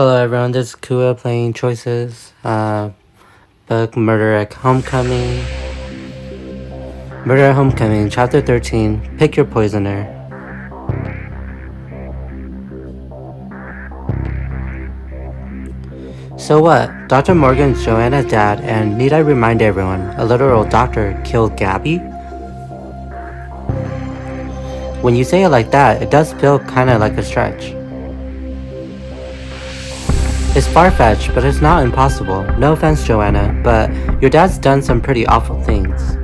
Hello everyone, this is Koua playing Choices, book Murder at Homecoming. Murder at Homecoming, Chapter 13, Pick Your Poisoner. So what? Dr. Morgan's Joanna's dad, and need I remind everyone, a literal doctor killed Gabby? When you say it like that, it does feel kinda like a stretch. It's far-fetched, but it's not impossible. No offense, Joanna, but your dad's done some pretty awful things.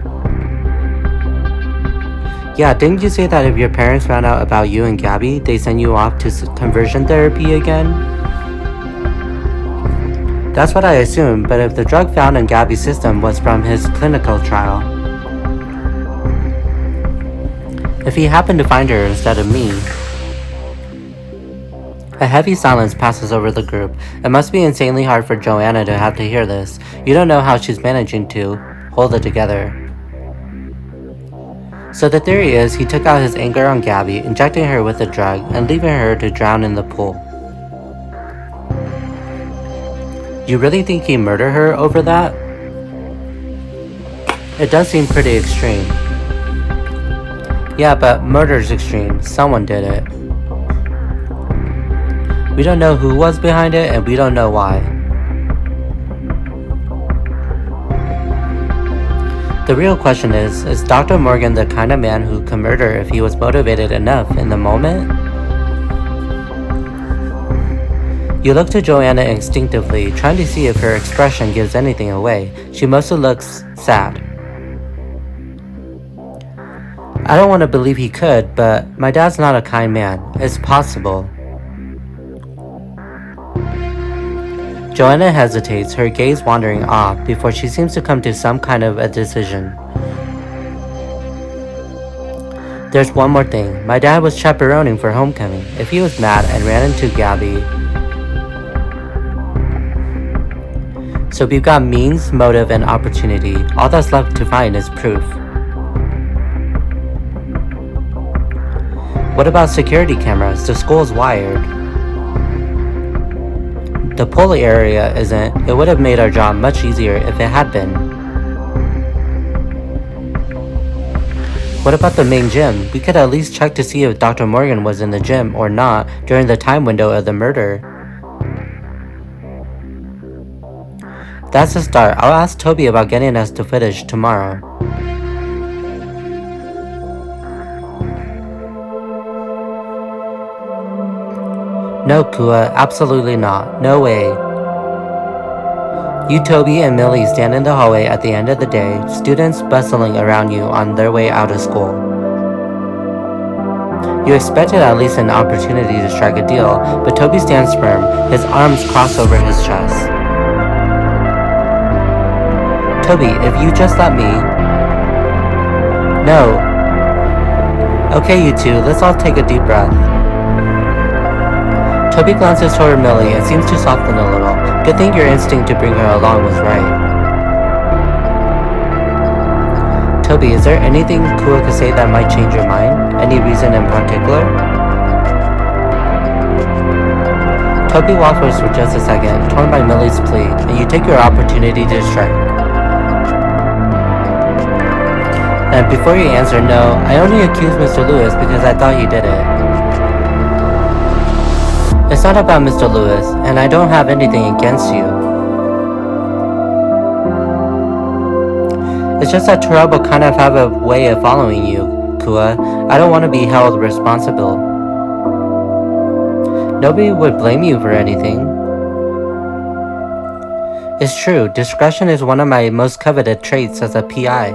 Yeah, didn't you say that if your parents found out about you and Gabby, they send you off to conversion therapy again? That's what I assumed, but if the drug found in Gabby's system was from his clinical trial, if he happened to find her instead of me. A heavy silence passes over the group. It must be insanely hard for Joanna to have to hear this. You don't know how she's managing to hold it together. So the theory is he took out his anger on Gabby, injecting her with the drug and leaving her to drown in the pool. You really think he murdered her over that? It does seem pretty extreme. Yeah, but murder's extreme. Someone did it. We don't know who was behind it, and we don't know why. The real question is Dr. Morgan the kind of man who could murder if he was motivated enough in the moment? You look to Joanna instinctively, trying to see if her expression gives anything away. She mostly looks sad. I don't want to believe he could, but my dad's not a kind man. It's possible. Joanna hesitates, her gaze wandering off, before she seems to come to some kind of a decision. There's one more thing. My dad was chaperoning for homecoming. If he was mad and ran into Gabby... So we've got means, motive, and opportunity. All that's left to find is proof. What about security cameras? The school's wired. The pool area isn't. It would have made our job much easier if it had been. What about the main gym? We could at least check to see if Dr. Morgan was in the gym or not during the time window of the murder. That's a start. I'll ask Toby about getting us the footage tomorrow. No, Koua, absolutely not. No way. You, Toby, and Millie stand in the hallway at the end of the day, students bustling around you on their way out of school. You expected at least an opportunity to strike a deal, but Toby stands firm, his arms crossed over his chest. Toby, if you just let me... No. Okay, you two, let's all take a deep breath. Toby glances toward Millie and seems to soften a little. Good thing your instinct to bring her along was right. Toby, is there anything Koua could say that might change your mind? Any reason in particular? Toby waffles for just a second, torn by Millie's plea, and you take your opportunity to strike. And before you answer, no, I only accused Mr. Lewis because I thought he did it. It's not about Mr. Lewis, and I don't have anything against you. It's just that Trouble kind of have a way of following you, Koua. I don't want to be held responsible. Nobody would blame you for anything. It's true, discretion is one of my most coveted traits as a PI.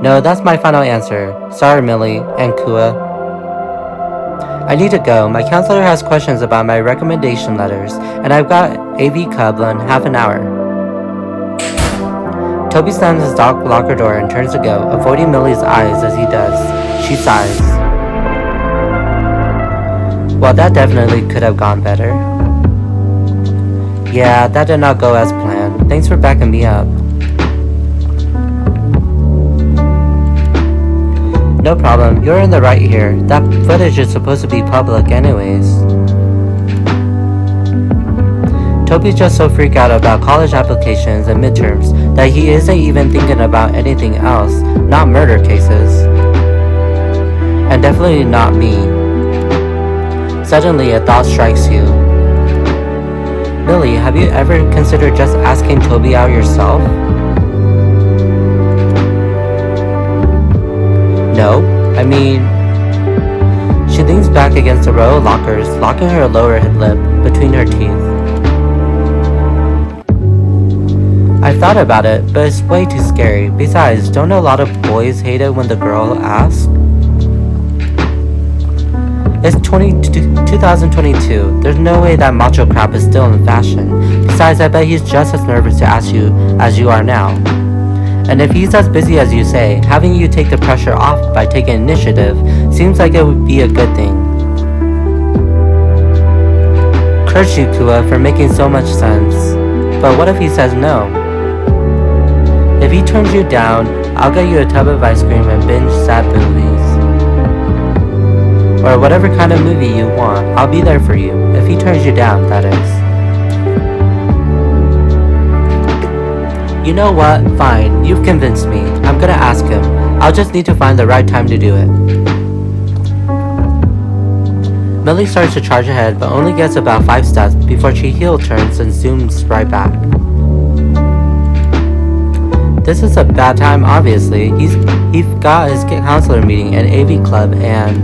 No, that's my final answer. Sorry, Millie and Koua. I need to go. My counselor has questions about my recommendation letters, and I've got AV Club in half an hour. Toby slams his locker door and turns to go, avoiding Millie's eyes as he does. She sighs. Well, that definitely could have gone better. Yeah, that did not go as planned. Thanks for backing me up. No problem, you're in the right here. That footage is supposed to be public anyways. Toby's just so freaked out about college applications and midterms that he isn't even thinking about anything else, not murder cases. And definitely not me. Suddenly, a thought strikes you. Millie, have you ever considered just asking Toby out yourself? No, I mean... She leans back against a row of lockers, locking her lower lip between her teeth. I've thought about it, but it's way too scary. Besides, don't a lot of boys hate it when the girl asks? It's 2022. There's no way that macho crap is still in fashion. Besides, I bet he's just as nervous to ask you as you are now. And if he's as busy as you say, having you take the pressure off by taking initiative seems like it would be a good thing. Curse you, Koua, for making so much sense. But what if he says no? If he turns you down, I'll get you a tub of ice cream and binge sad movies. Or whatever kind of movie you want, I'll be there for you. If he turns you down, that is. You know what? Fine, you've convinced me. I'm gonna ask him. I'll just need to find the right time to do it. Millie starts to charge ahead, but only gets about 5 steps before she heel turns and zooms right back. This is a bad time, obviously. He's got his counselor meeting and AV club and...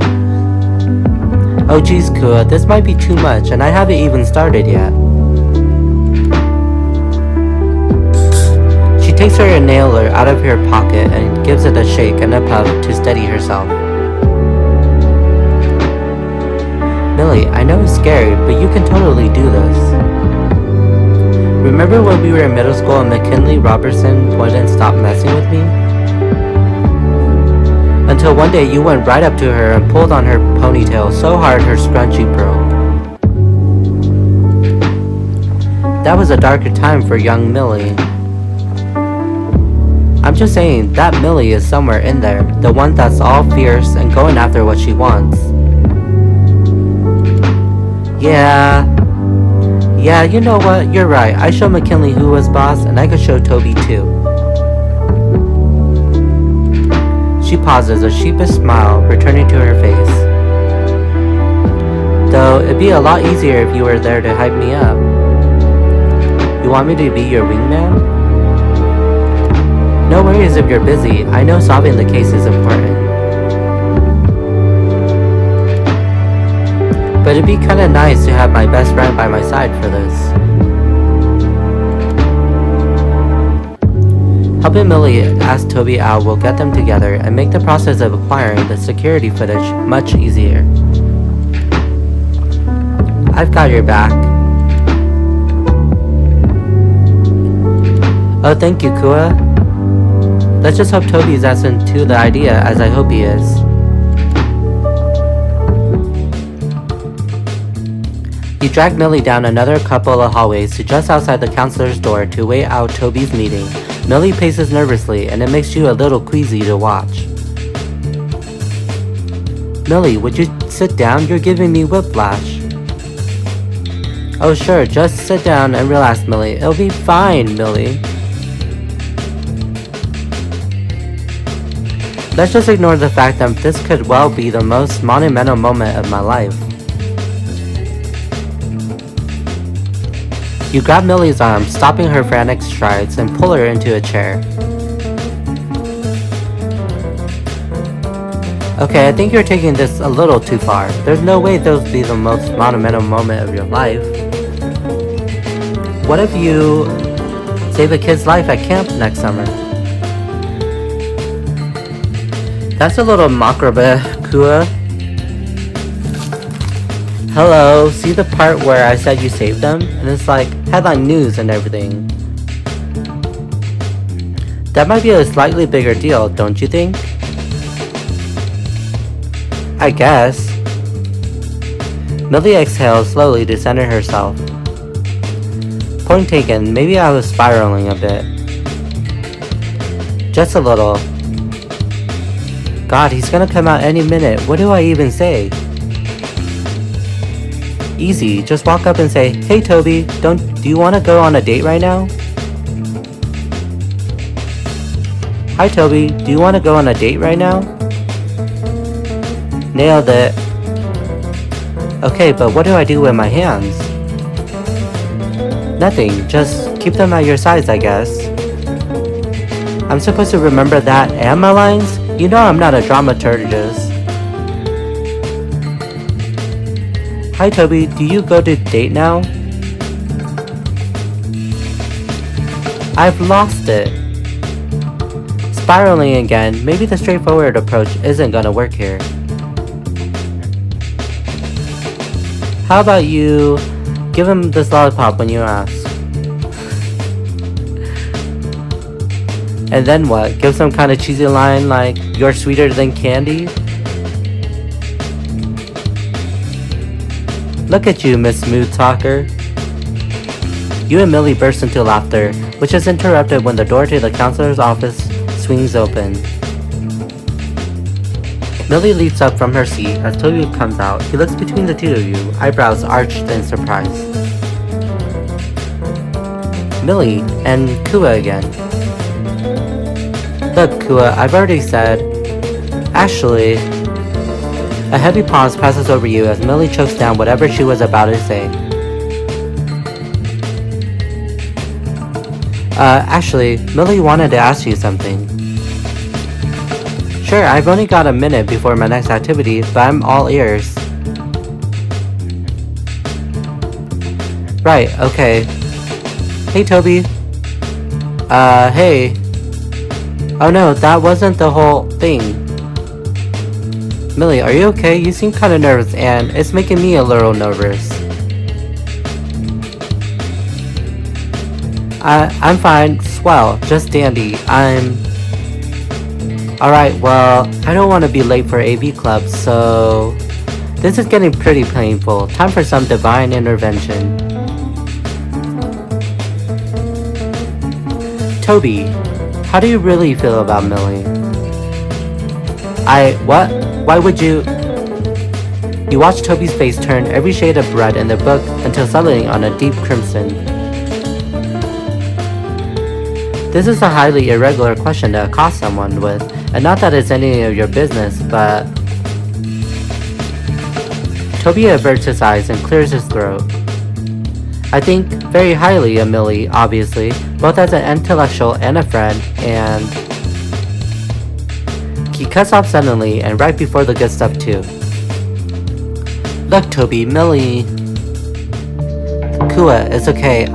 Oh geez, Koua, this might be too much, and I haven't even started yet. She takes her inhaler out of her pocket and gives it a shake and a puff to steady herself. Millie, I know it's scary, but you can totally do this. Remember when we were in middle school and McKinley Robertson wouldn't stop messing with me? Until one day you went right up to her and pulled on her ponytail so hard her scrunchie broke. That was a darker time for young Millie. I'm just saying, that Millie is somewhere in there, the one that's all fierce and going after what she wants. Yeah, you know what, you're right, I showed McKinley who was boss, and I could show Toby too. She pauses, a sheepish smile returning to her face. Though, it'd be a lot easier if you were there to hype me up. You want me to be your wingman? No worries if you're busy, I know solving the case is important. But it'd be kinda nice to have my best friend by my side for this. Helping Millie ask Toby out will get them together and make the process of acquiring the security footage much easier. I've got your back. Oh, thank you, Koua. Let's just hope Toby's as into the idea as I hope he is. You drag Millie down another couple of hallways to just outside the counselor's door to wait out Toby's meeting. Millie paces nervously, and it makes you a little queasy to watch. Millie, would you sit down? You're giving me whiplash. Oh sure, just sit down and relax, Millie. It'll be fine, Millie. Let's just ignore the fact that this could well be the most monumental moment of my life. You grab Millie's arm, stopping her frantic strides, and pull her into a chair. Okay, I think you're taking this a little too far. There's no way those be the most monumental moment of your life. What if you save a kid's life at camp next summer? That's a little macabre, Koua. Hello, see the part where I said you saved them? And it's like headline news and everything. That might be a slightly bigger deal, don't you think? I guess. Millie exhales slowly to center herself. Point taken, maybe I was spiraling a bit. Just a little. God, he's gonna come out any minute. What do I even say? Easy, just walk up and say, "Hey Toby, do you want to go on a date right now?" "Hi Toby, do you want to go on a date right now?" Nailed it. Okay, but what do I do with my hands? Nothing, just keep them at your sides, I guess. I'm supposed to remember that and my lines? You know I'm not a dramaturgist. "Hi Toby, do you go to date now?" I've lost it. Spiraling again, maybe the straightforward approach isn't gonna work here. How about you give him this lollipop when you ask? And then what? Give some kind of cheesy line like, "You're sweeter than candy"? Look at you, Miss Smooth Talker. You and Millie burst into laughter, which is interrupted when the door to the counselor's office swings open. Millie leaps up from her seat as Toby comes out. He looks between the two of you, eyebrows arched in surprise. Millie and Koua again. "Look, Koua, I've already said..." Actually... A heavy pause passes over you as Millie chokes down whatever she was about to say. Actually, Millie wanted to ask you something. Sure, I've only got a minute before my next activity, but I'm all ears. Right, okay. Hey, Toby. Hey. Oh no, that wasn't the whole thing. Millie, are you okay? You seem kinda nervous and it's making me a little nervous. I'm fine. Swell. Just dandy. Alright, well, I don't want to be late for AV Club, so... This is getting pretty painful. Time for some divine intervention. Toby, how do you really feel about Millie? What? Why would you... You watch Toby's face turn every shade of red in the book until settling on a deep crimson. This is a highly irregular question to accost someone with, and not that it's any of your business, but... Toby averts his eyes and clears his throat. I think very highly of Millie, obviously, both as an intellectual and a friend, and... He cuts off suddenly and right before the good stuff too. Look, Toby, Millie... Koua, it's okay,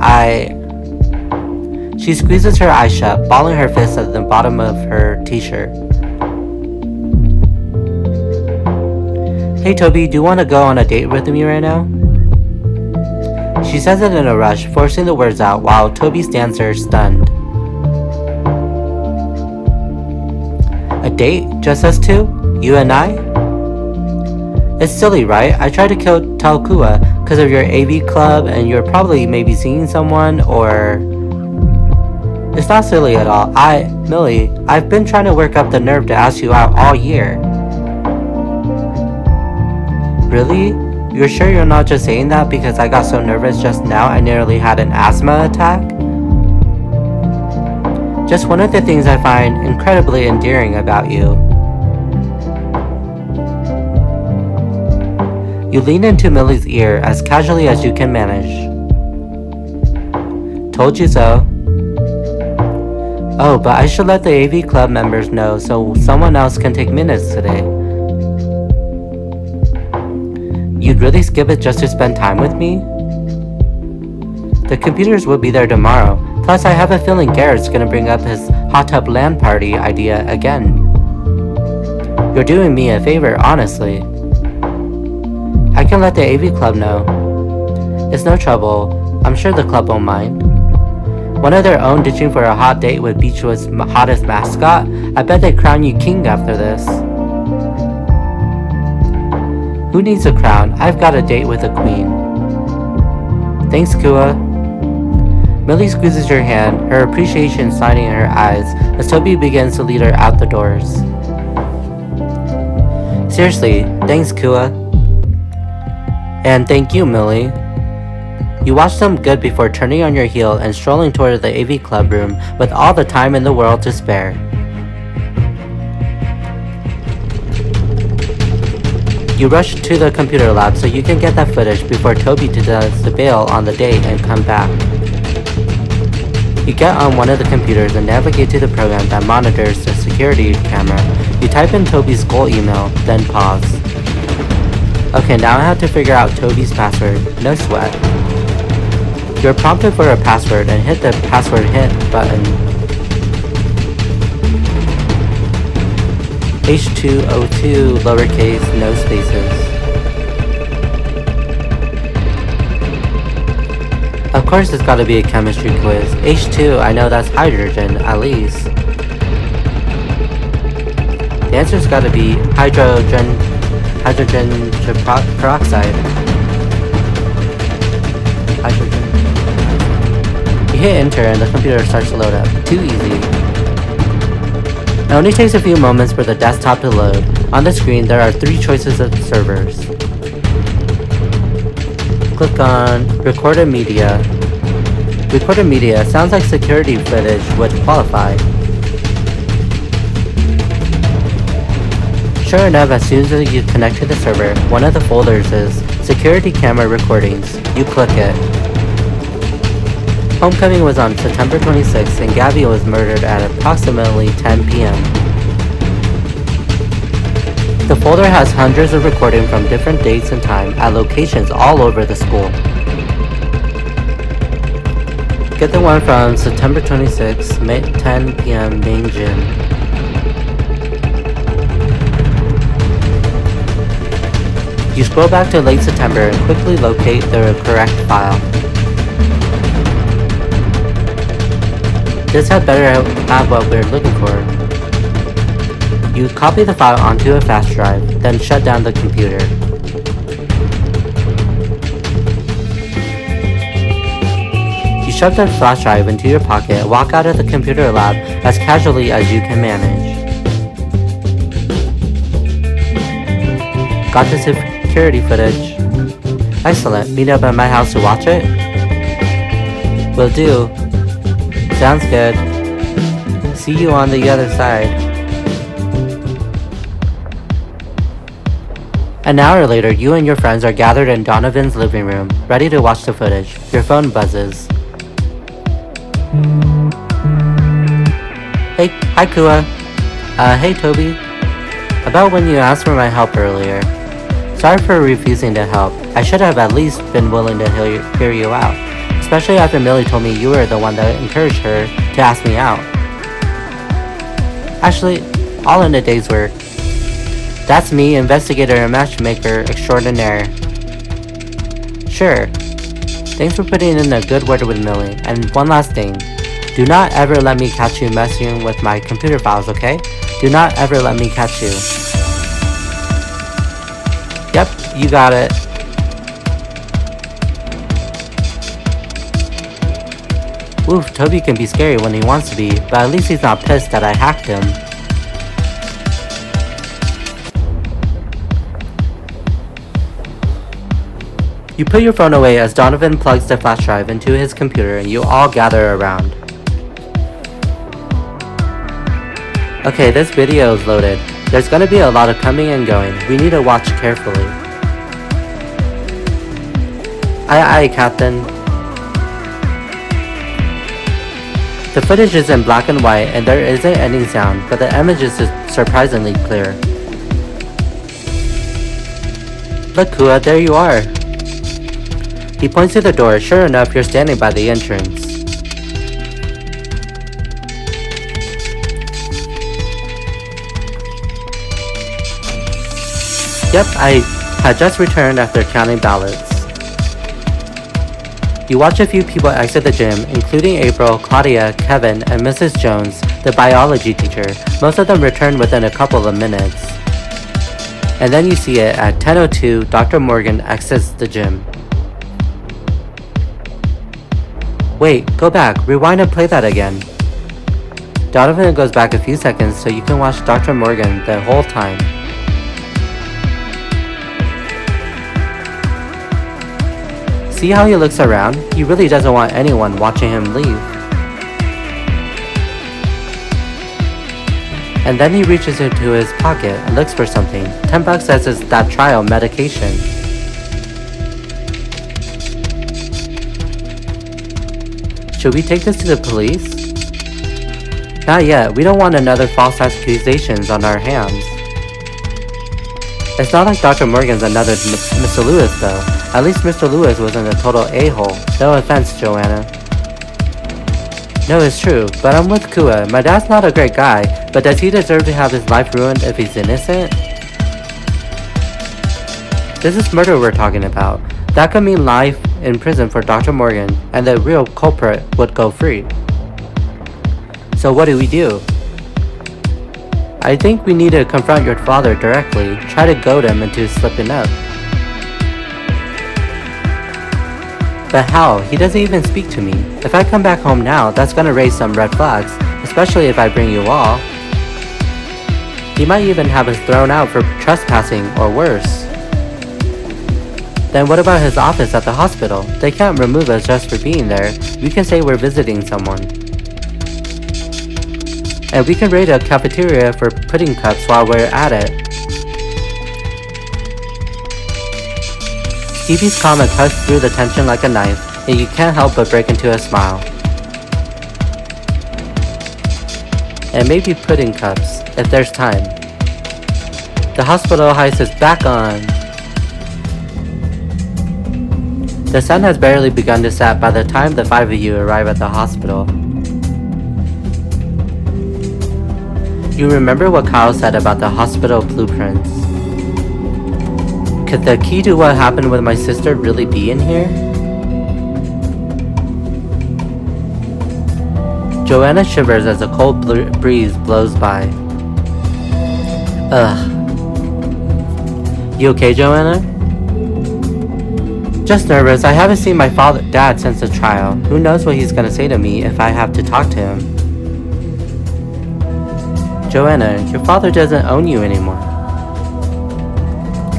She squeezes her eyes shut, balling her fist at the bottom of her t-shirt. Hey Toby, do you want to go on a date with me right now? She says it in a rush, forcing the words out while Toby stands there stunned. A date? Just us two? You and I? It's silly, right? I tried to tell Koua because of your AV club and you're probably maybe seeing someone or... It's not silly at all. Millie, I've been trying to work up the nerve to ask you out all year. Really? You're sure you're not just saying that because I got so nervous just now I nearly had an asthma attack? Just one of the things I find incredibly endearing about you. You lean into Millie's ear as casually as you can manage. Told you so. Oh, but I should let the AV Club members know so someone else can take minutes today. You'd really skip it just to spend time with me? The computers will be there tomorrow. Plus, I have a feeling Garrett's gonna bring up his hot tub LAN party idea again. You're doing me a favor, honestly. I can let the AV Club know. It's no trouble. I'm sure the club won't mind. One of their own ditching for a hot date with Beechwood's hottest mascot? I bet they crown you king after this. Who needs a crown? I've got a date with a queen. Thanks, Koua. Millie squeezes your hand, her appreciation shining in her eyes as Toby begins to lead her out the doors. Seriously, thanks, Koua. And thank you, Millie. You watch them good before turning on your heel and strolling toward the AV club room with all the time in the world to spare. You rush to the computer lab so you can get that footage before Toby does the bail on the date and come back. You get on one of the computers and navigate to the program that monitors the security camera. You type in Toby's goal email, then pause. Okay, now I have to figure out Toby's password. No sweat. You're prompted for a password and hit the password hint button. H2O2 lowercase, no spaces. Of course it's gotta be a chemistry quiz. H2, I know that's hydrogen, at least. The answer's gotta be hydrogen peroxide. Hydrogen. You hit enter and the computer starts to load up. Too easy. It only takes a few moments for the desktop to load. On the screen, there are 3 choices of servers. Click on Recorded Media. Recorded Media sounds like security footage would qualify. Sure enough, as soon as you connect to the server, one of the folders is Security Camera Recordings. You click it. Homecoming was on September 26th and Gabby was murdered at approximately 10 p.m. The folder has hundreds of recordings from different dates and time at locations all over the school. Get the one from September 26th, 10 p.m. main gym. You scroll back to late September and quickly locate the correct file. This had better have what we're looking for. You copy the file onto a flash drive, then shut down the computer. You shove the flash drive into your pocket and walk out of the computer lab as casually as you can manage. Got the security footage. Excellent. Meet up at my house to watch it? Will do. Sounds good. See you on the other side. An hour later, you and your friends are gathered in Donovan's living room, ready to watch the footage. Your phone buzzes. Hey, hi Koua. Hey Toby. About when you asked for my help earlier. Sorry for refusing to help. I should have at least been willing to hear you out. Especially after Millie told me you were the one that encouraged her to ask me out. Actually, all in a day's work. That's me, investigator and matchmaker extraordinaire. Sure. Thanks for putting in a good word with Millie. And one last thing. Do not ever let me catch you messing with my computer files, okay? Do not ever let me catch you. Yep, you got it. Oof, Toby can be scary when he wants to be, but at least he's not pissed that I hacked him. You put your phone away as Donovan plugs the flash drive into his computer and you all gather around. Okay, this video is loaded. There's gonna be a lot of coming and going. We need to watch carefully. Aye, Captain. The footage is in black and white and there isn't any sound, but the image is surprisingly clear. Look, Koua, there you are. He points to the door. Sure enough, you're standing by the entrance. Yep, I had just returned after counting ballots. You watch a few people exit the gym, including April, Claudia, Kevin, and Mrs. Jones, the biology teacher. Most of them return within a couple of minutes. And then you see it at 10:02, Dr. Morgan exits the gym. Wait, go back, rewind and play that again. Donovan goes back a few seconds so you can watch Dr. Morgan the whole time. See how he looks around? He really doesn't want anyone watching him leave. And then he reaches into his pocket and looks for something. $10 says it's that trial medication. Should we take this to the police? Not yet. We don't want another false accusations on our hands. It's not like Dr. Morgan's another Mr. Lewis though. At least Mr. Lewis wasn't a total a-hole. No offense, Joanna. No, it's true, but I'm with Koua. My dad's not a great guy, but does he deserve to have his life ruined if he's innocent? This is murder we're talking about. That could mean life in prison for Dr. Morgan, and the real culprit would go free. So what do we do? I think we need to confront your father directly, try to goad him into slipping up. But how? He doesn't even speak to me. If I come back home now, that's gonna raise some red flags, especially if I bring you all. He might even have us thrown out for trespassing or worse. Then what about his office at the hospital? They can't remove us just for being there. We can say we're visiting someone. And we can raid a cafeteria for pudding cups while we're at it. Stevie's comment cuts through the tension like a knife, and you can't help but break into a smile. And maybe pudding cups, if there's time. The hospital heist is back on. The sun has barely begun to set by the time the 5 of you arrive at the hospital. You remember what Kyle said about the hospital blueprints. Could the key to what happened with my sister really be in here? Joanna shivers as a cold breeze blows by. Ugh. You okay, Joanna? Just nervous. I haven't seen my dad since the trial. Who knows what he's gonna say to me if I have to talk to him. Joanna, your father doesn't own you anymore.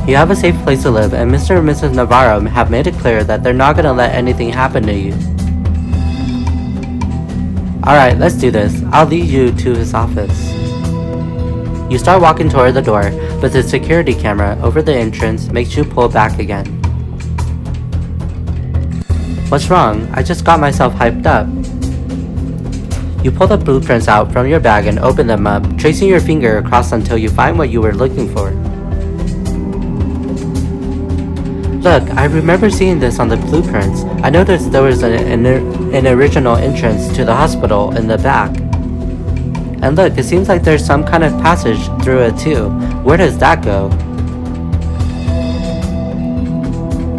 You have a safe place to live, and Mr. and Mrs. Navarro have made it clear that they're not gonna let anything happen to you. Alright, let's do this. I'll lead you to his office. You start walking toward the door, but the security camera over the entrance makes you pull back again. What's wrong? I just got myself hyped up. You pull the blueprints out from your bag and open them up, tracing your finger across until you find what you were looking for. Look, I remember seeing this on the blueprints. I noticed there was an original entrance to the hospital in the back. And look, it seems like there's some kind of passage through it too. Where does that go?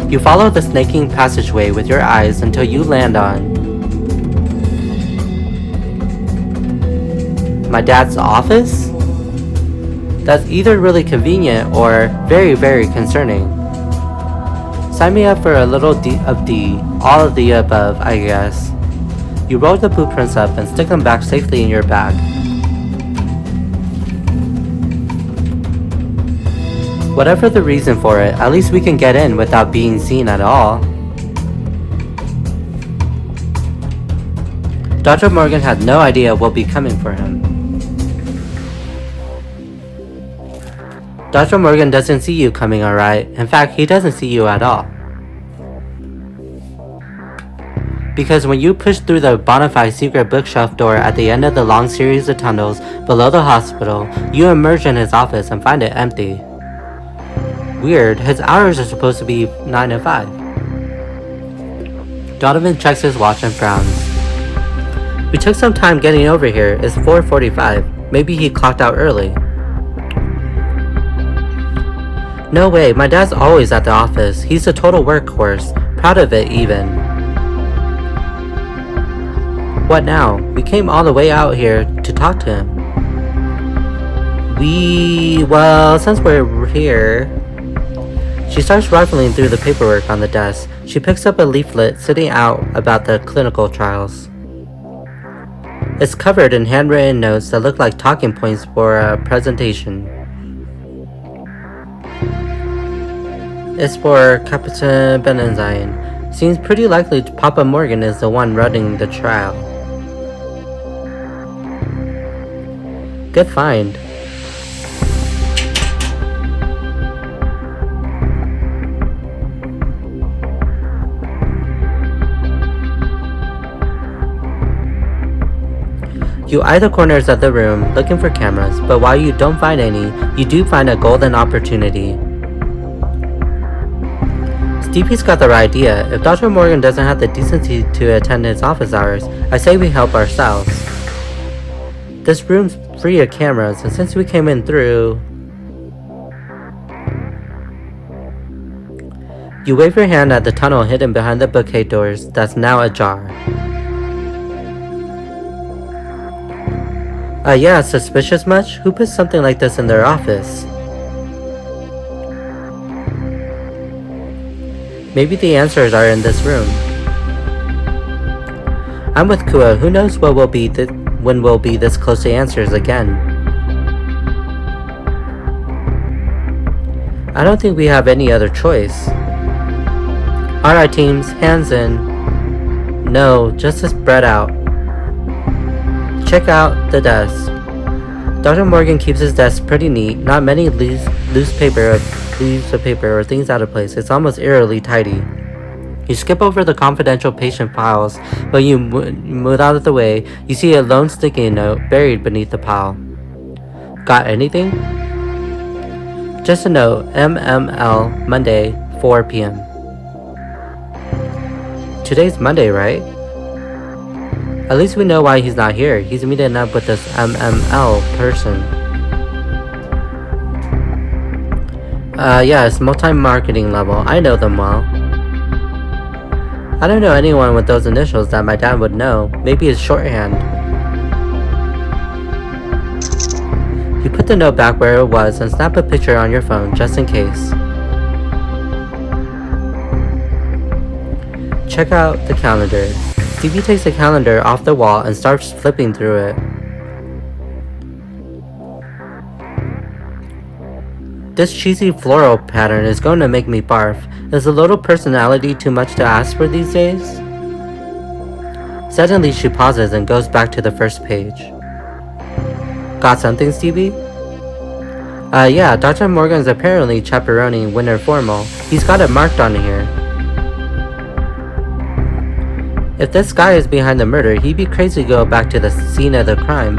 You follow the snaking passageway with your eyes until you land on my dad's office? That's either really convenient or very, very concerning. Sign me up for a little of D, all of the above, I guess. You roll the blueprints up and stick them back safely in your bag. Whatever the reason for it, at least we can get in without being seen at all. Dr. Morgan had no idea what will be coming for him. Dr. Morgan doesn't see you coming, alright. In fact, he doesn't see you at all. Because when you push through the bonafide secret bookshelf door at the end of the long series of tunnels below the hospital, you emerge in his office and find it empty. Weird, his hours are supposed to be 9 to 5. Donovan checks his watch and frowns. We took some time getting over here. It's 4:45. Maybe he clocked out early. No way, my dad's always at the office. He's a total workhorse. Proud of it, even. What now? We came all the way out here to talk to him. Well, since we're here... She starts rifling through the paperwork on the desk. She picks up a leaflet sitting out about the clinical trials. It's covered in handwritten notes that look like talking points for a presentation. It's for Captain Benenzyme. Seems pretty likely Papa Morgan is the one running the trial. Good find. You eye the corners of the room, looking for cameras, but while you don't find any, you do find a golden opportunity. Stevie's got the right idea. If Dr. Morgan doesn't have the decency to attend his office hours, I say we help ourselves. This room's free of cameras, and since we came in through... You wave your hand at the tunnel hidden behind the bookcase doors that's now ajar. Yeah, suspicious much? Who puts something like this in their office? Maybe the answers are in this room. I'm with Koua. Who knows when we'll be this close to answers again? I don't think we have any other choice. Alright teams, hands in. No, just to spread out. Check out the desk. Dr. Morgan keeps his desk pretty neat, not many leaves of paper or things out of place. It's almost eerily tidy. You skip over the confidential patient files, but you move out of the way. You see a lone sticky note buried beneath the pile. Got anything? Just a note, MML, Monday, 4 p.m. Today's Monday, right? At least we know why he's not here. He's meeting up with this MML person. Yeah, it's multi-marketing level. I know them well. I don't know anyone with those initials that my dad would know. Maybe it's shorthand. You put the note back where it was and snap a picture on your phone just in case. Check out the calendar. Stevie takes the calendar off the wall and starts flipping through it. This cheesy floral pattern is going to make me barf. Is a little personality too much to ask for these days? Suddenly she pauses and goes back to the first page. Got something, Stevie? Yeah, Dr. Morgan's apparently chaperoning winter formal. He's got it marked on here. If this guy is behind the murder, he'd be crazy to go back to the scene of the crime.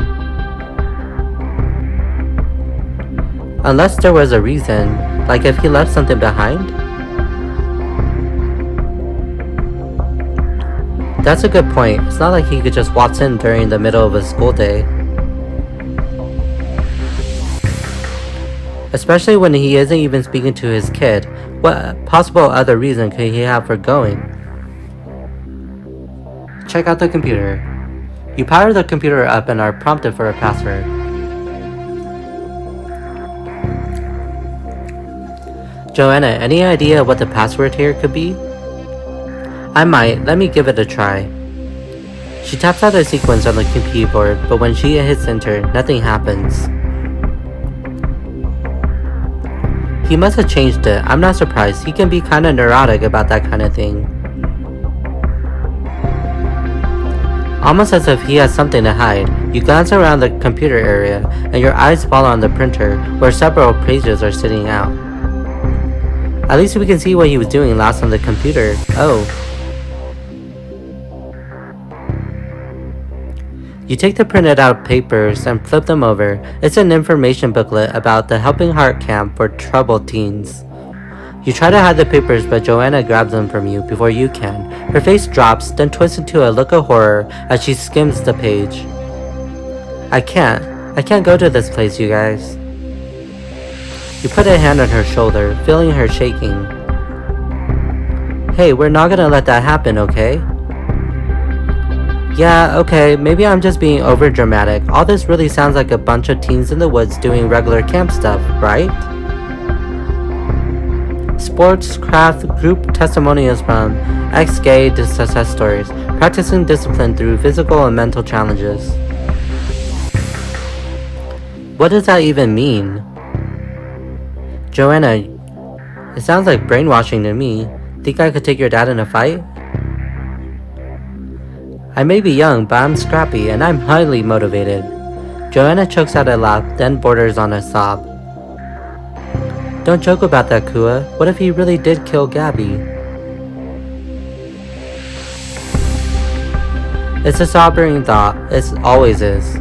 Unless there was a reason, like if he left something behind? That's a good point. It's not like he could just waltz in during the middle of a school day. Especially when he isn't even speaking to his kid. What possible other reason could he have for going? Check out the computer. You power the computer up and are prompted for a password. Joanna, any idea what the password here could be? I might. Let me give it a try. She taps out a sequence on the keyboard, but when she hits enter, nothing happens. He must have changed it. I'm not surprised. He can be kinda neurotic about that kind of thing. Almost as if he has something to hide, you glance around the computer area, and your eyes fall on the printer, where several pages are sitting out. At least we can see what he was doing last on the computer. Oh. You take the printed out papers and flip them over. It's an information booklet about the Helping Heart Camp for troubled teens. You try to hide the papers, but Joanna grabs them from you before you can. Her face drops, then twists into a look of horror as she skims the page. I can't go to this place, you guys. You put a hand on her shoulder, feeling her shaking. Hey, we're not gonna let that happen, okay? Yeah, okay, maybe I'm just being overdramatic. All this really sounds like a bunch of teens in the woods doing regular camp stuff, right? Sports, craft, group testimonials from ex-gay success stories, practicing discipline through physical and mental challenges. What does that even mean? Joanna, it sounds like brainwashing to me. Think I could take your dad in a fight? I may be young, but I'm scrappy and I'm highly motivated. Joanna chokes out a laugh, then borders on a sob. Don't joke about that, Koua. What if he really did kill Gabby? It's a sobering thought, it always is.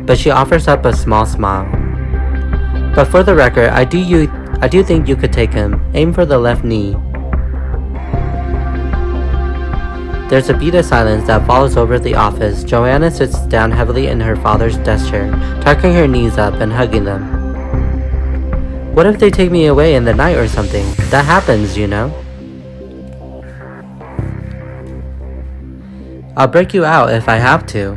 But she offers up a small smile. But for the record, I do think you could take him. Aim for the left knee. There's a beat of silence that follows over the office. Joanna sits down heavily in her father's desk chair, tucking her knees up and hugging them. What if they take me away in the night or something? That happens, you know. I'll break you out if I have to.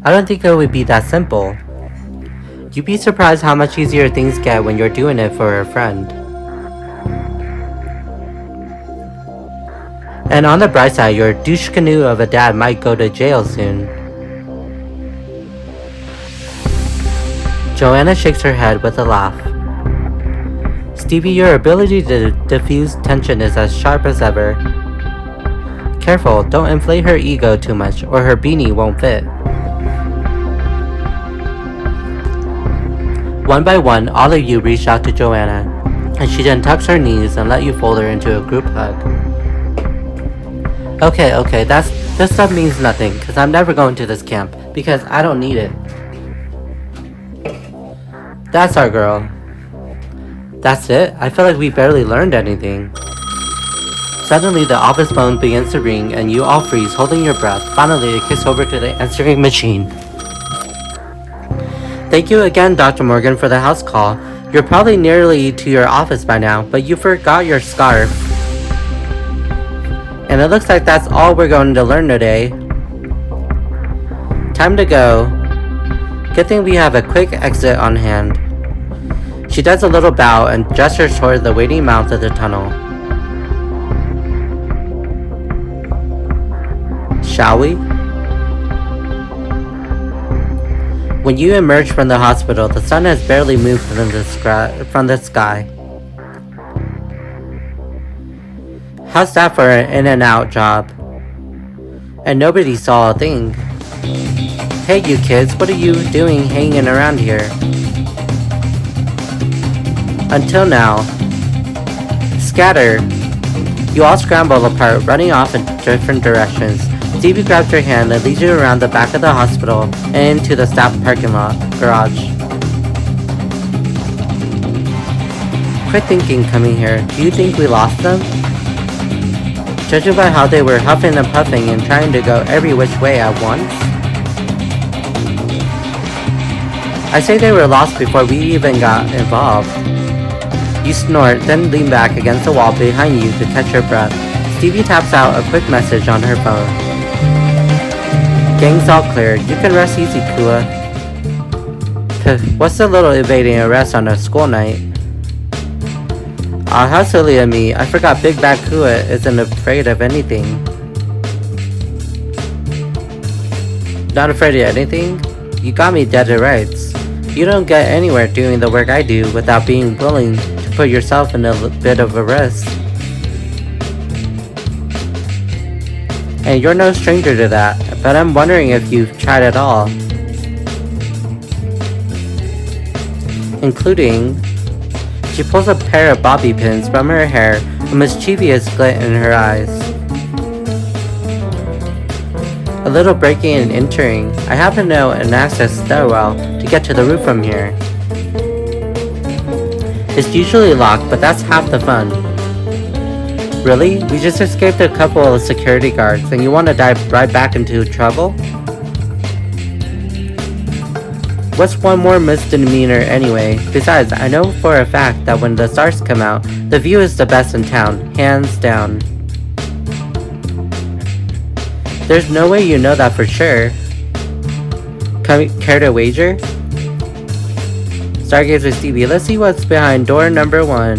I don't think it would be that simple. You'd be surprised how much easier things get when you're doing it for a friend. And on the bright side, your douche canoe of a dad might go to jail soon. Joanna shakes her head with a laugh. Stevie, your ability to diffuse tension is as sharp as ever. Careful, don't inflate her ego too much, or her beanie won't fit. One by one, all of you reach out to Joanna, and she then tucks her knees and let you fold her into a group hug. Okay, this stuff means nothing, cause I'm never going to this camp, because I don't need it. That's our girl. That's it? I feel like we barely learned anything. Suddenly, the office phone begins to ring, and you all freeze, holding your breath. Finally, it kicks over to the answering machine. Thank you again, Dr. Morgan, for the house call. You're probably nearly to your office by now, but you forgot your scarf. And it looks like that's all we're going to learn today. Time to go. Good thing we have a quick exit on hand. She does a little bow and gestures toward the waiting mouth of the tunnel. Shall we? When you emerge from the hospital, the sun has barely moved from the sky. How's that for an in and out job? And nobody saw a thing. Hey you kids, what are you doing hanging around here? Until now. Scatter. You all scramble apart, running off in different directions. Stevie grabs your hand and leads you around the back of the hospital and into the staff parking lot garage. Quit thinking coming here. Do you think we lost them? Judging by how they were huffing and puffing and trying to go every which way at once? I say they were lost before we even got involved. You snort, then lean back against the wall behind you to catch your breath. Stevie taps out a quick message on her phone. Gang's all cleared. You can rest easy, Koua. What's the little evading arrest on a school night? Aw, how silly of me. I forgot Big Bad Koua isn't afraid of anything. Not afraid of anything? You got me dead to rights. You don't get anywhere doing the work I do without being willing to put yourself in a bit of a risk. And you're no stranger to that, but I'm wondering if you've tried at all. Including... She pulls a pair of bobby pins from her hair, a mischievous glint in her eyes. A little breaking and entering. I happen to know an access stairwell to get to the roof from here. It's usually locked, but that's half the fun. Really? We just escaped a couple of security guards, and you want to dive right back into trouble? What's one more misdemeanor anyway? Besides, I know for a fact that when the stars come out, the view is the best in town, hands down. There's no way you know that for sure. Care to wager? Stargazer Stevie, let's see what's behind door number 1.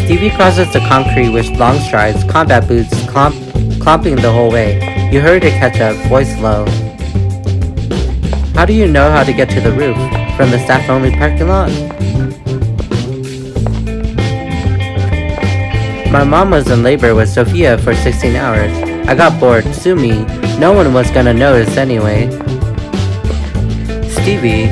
Stevie crosses the concrete with long strides, combat boots clomping the whole way. You hurry to catch up, voice low. How do you know how to get to the roof? from the staff-only parking lot? My mom was in labor with Sophia for 16 hours. I got bored, sue me. No one was gonna notice anyway. Stevie,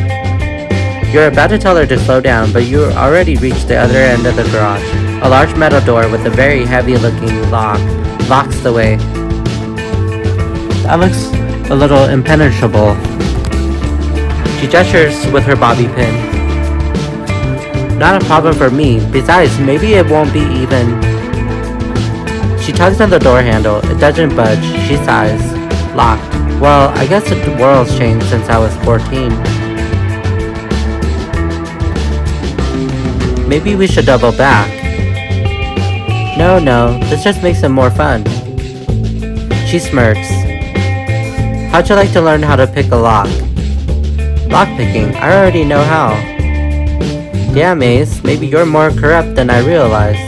you're about to tell her to slow down, but you already reached the other end of the garage. A large metal door with a very heavy-looking lock blocks the way. That looks a little impenetrable. She gestures with her bobby pin. Not a problem for me. Besides, maybe it won't be even. She tugs on the door handle. It doesn't budge. She sighs. Locked. Well, I guess the world's changed since I was 14. Maybe we should double back. No, this just makes it more fun. She smirks. How'd you like to learn how to pick a lock? Lockpicking, I already know how. Damn, Ace, maybe you're more corrupt than I realized.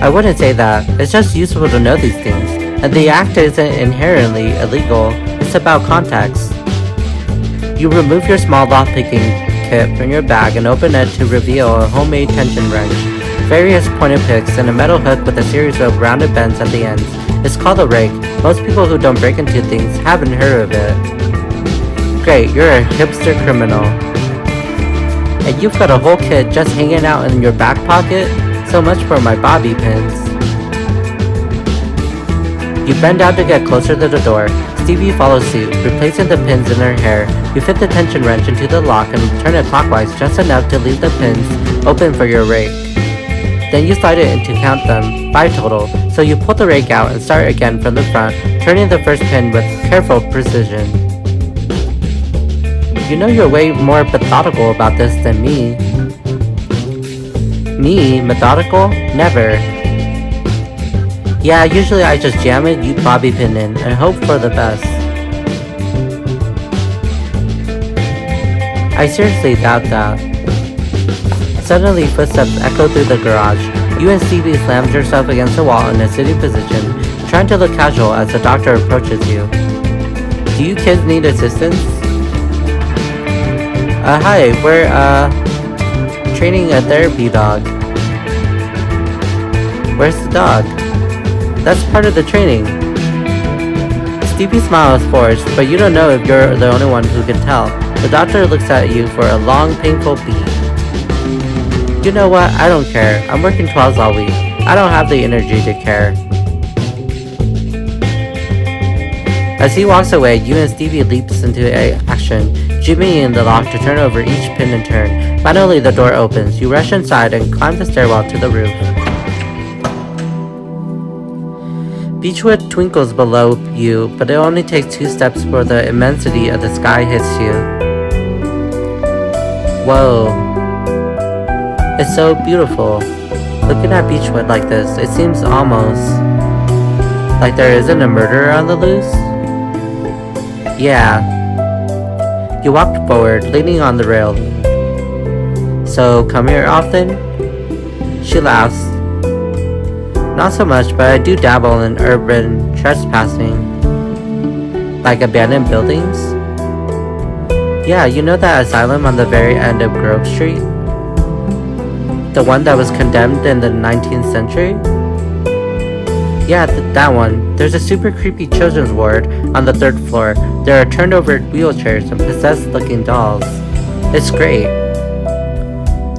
I wouldn't say that. It's just useful to know these things. And the act isn't inherently illegal. It's about context. You remove your small lockpicking kit from your bag and open it to reveal a homemade tension wrench, various pointed picks, and a metal hook with a series of rounded bends at the ends. It's called a rake. Most people who don't break into things haven't heard of it. Great, you're a hipster criminal. And you've got a whole kit just hanging out in your back pocket? So much for my bobby pins. You bend down to get closer to the door. Stevie follows suit, replacing the pins in her hair. You fit the tension wrench into the lock and turn it clockwise just enough to leave the pins open for your rake. Then you slide it in to count them, 5 total, so you pull the rake out and start again from the front, turning the first pin with careful precision. You know you're way more methodical about this than me. Me? Methodical? Never. Yeah, usually I just jam it, you bobby pin in, and hope for the best. I seriously doubt that. Suddenly, footsteps echo through the garage. You and Stevie slams yourself against the wall in a sitting position, trying to look casual as the doctor approaches you. Do you kids need assistance? Hi, we're, training a therapy dog. Where's the dog? That's part of the training. Stevie's smile is forced, but you don't know if you're the only one who can tell. The doctor looks at you for a long, painful beat. You know what? I don't care. I'm working 12s all week. I don't have the energy to care. As he walks away, you and Stevie leaps into action, jimmying the lock to turn over each pin in turn. Finally, the door opens. You rush inside and climb the stairwell to the roof. Beechwood twinkles below you, but it only takes 2 steps for the immensity of the sky hits you. Whoa. It's so beautiful. Looking at Beechwood like this, it seems almost like there isn't a murderer on the loose. Yeah. You walk forward, leaning on the rail. So, come here often? She laughs. Not so much, but I do dabble in urban trespassing. Like abandoned buildings? Yeah, you know that asylum on the very end of Grove Street? The one that was condemned in the 19th century? Yeah, that one. There's a super creepy children's ward on the 3rd floor. There are turned over wheelchairs and possessed looking dolls. It's great.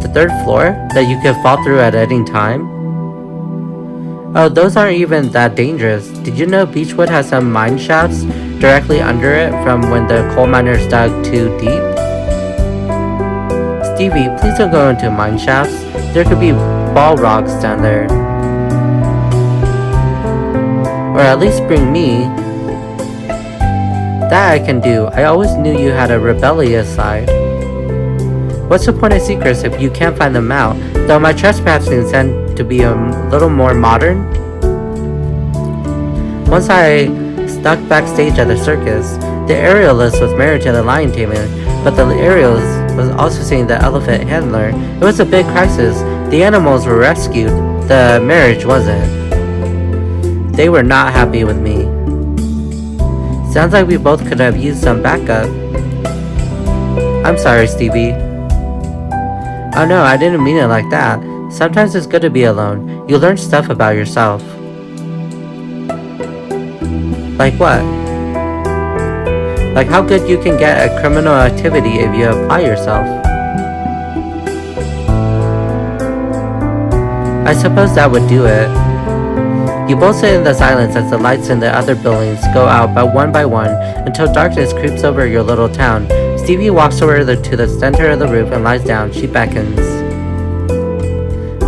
The 3rd floor? That you could fall through at any time? Oh, those aren't even that dangerous. Did you know Beechwood has some mine shafts directly under it from when the coal miners dug too deep? Stevie, please don't go into mine shafts. There could be ball rocks down there. Or at least bring me. That I can do. I always knew you had a rebellious side. What's the point of secrets if you can't find them out? Though my trespassing tend to be a little more modern. Once I stuck backstage at the circus, the aerialist was married to the lion tamer, but the aerialist was also seeing the elephant handler. It was a big crisis. The animals were rescued. The marriage wasn't. They were not happy with me. Sounds like we both could have used some backup. I'm sorry, Stevie. Oh no, I didn't mean it like that. Sometimes it's good to be alone. You learn stuff about yourself. Like what? Like how good you can get at criminal activity if you apply yourself. I suppose that would do it. You both sit in the silence as the lights in the other buildings go out by one until darkness creeps over your little town. Stevie walks over to the center of the roof and lies down. She beckons.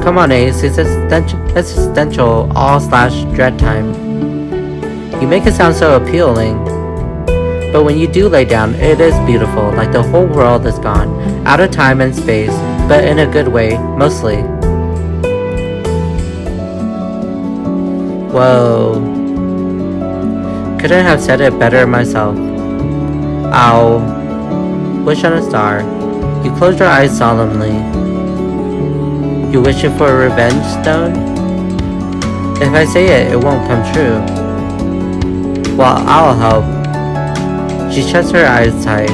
Come on, Ace. It's existential all/dread time. You make it sound so appealing. But when you do lay down, it is beautiful, like the whole world is gone, out of time and space, but in a good way, mostly. Whoa. Couldn't have said it better myself. Ow. Wish on a star. You close your eyes solemnly. You wishing for a revenge stone? If I say it, it won't come true. Well, I'll help. She shuts her eyes tight.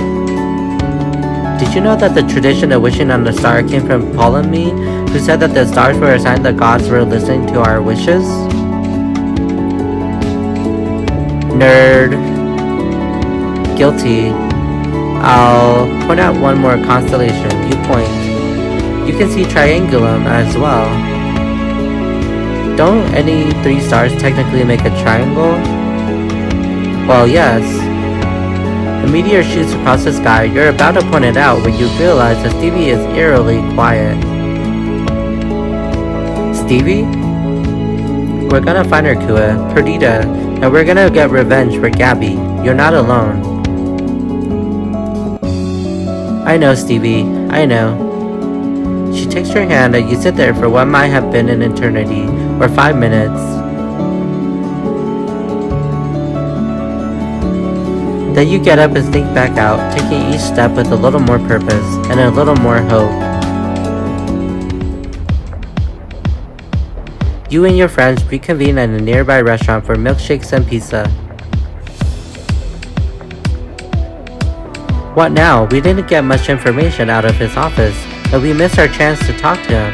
Did you know that the tradition of wishing on a star came from Ptolemy, who said that the stars were a sign that gods were listening to our wishes? Nerd. Guilty. I'll point out one more constellation. You point. You can see Triangulum as well. Don't any 3 stars technically make a triangle? Well, yes. A meteor shoots across the sky. You're about to point it out when you realize that Stevie is eerily quiet. Stevie? We're gonna find her, Koua, Perdita, and we're gonna get revenge for Gabby. You're not alone. I know, Stevie. I know. She takes your hand and you sit there for what might have been an eternity, or 5 minutes. Then you get up and sneak back out, taking each step with a little more purpose and a little more hope. You and your friends reconvene at a nearby restaurant for milkshakes and pizza. What now? We didn't get much information out of his office, and we missed our chance to talk to him.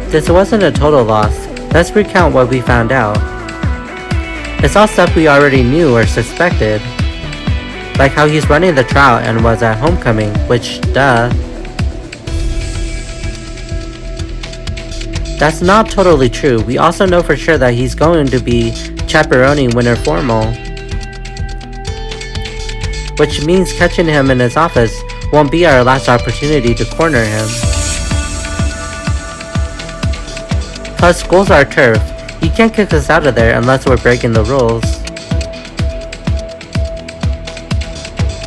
This wasn't a total loss. Let's recount what we found out. It's all stuff we already knew or suspected. Like how he's running the trial and was at homecoming, which, duh. That's not totally true. We also know for sure that he's going to be chaperoning Winter Formal. Which means catching him in his office won't be our last opportunity to corner him. Plus, school's our turf. You can't kick us out of there unless we're breaking the rules.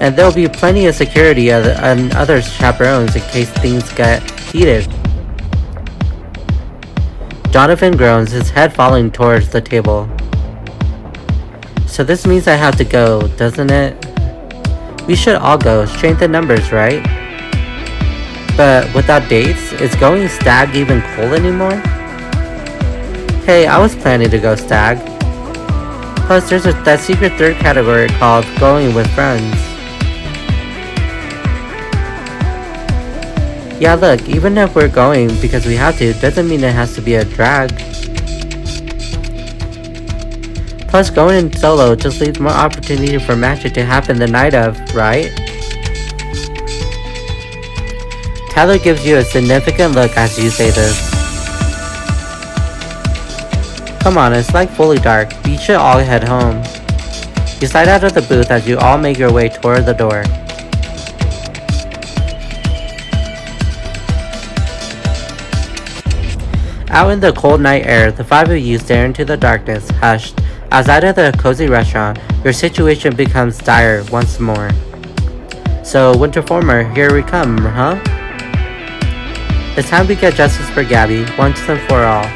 And there'll be plenty of security and other chaperones in case things get heated. Donovan groans, his head falling towards the table. So this means I have to go, doesn't it? We should all go, strength in numbers, right? But without dates, is going stag even cool anymore? Hey, I was planning to go stag. Plus, there's that secret third category called going with friends. Yeah, look, even if we're going because we have to, doesn't mean it has to be a drag. Plus, going in solo just leaves more opportunity for magic to happen the night of, right? Tyler gives you a significant look as you say this. Come on, it's like fully dark. We should all head home. You slide out of the booth as you all make your way toward the door. Out in the cold night air, the 5 of you stare into the darkness, hushed. Outside of the cozy restaurant, your situation becomes dire once more. So, Winter Former, here we come, huh? It's time we get justice for Gabby, once and for all.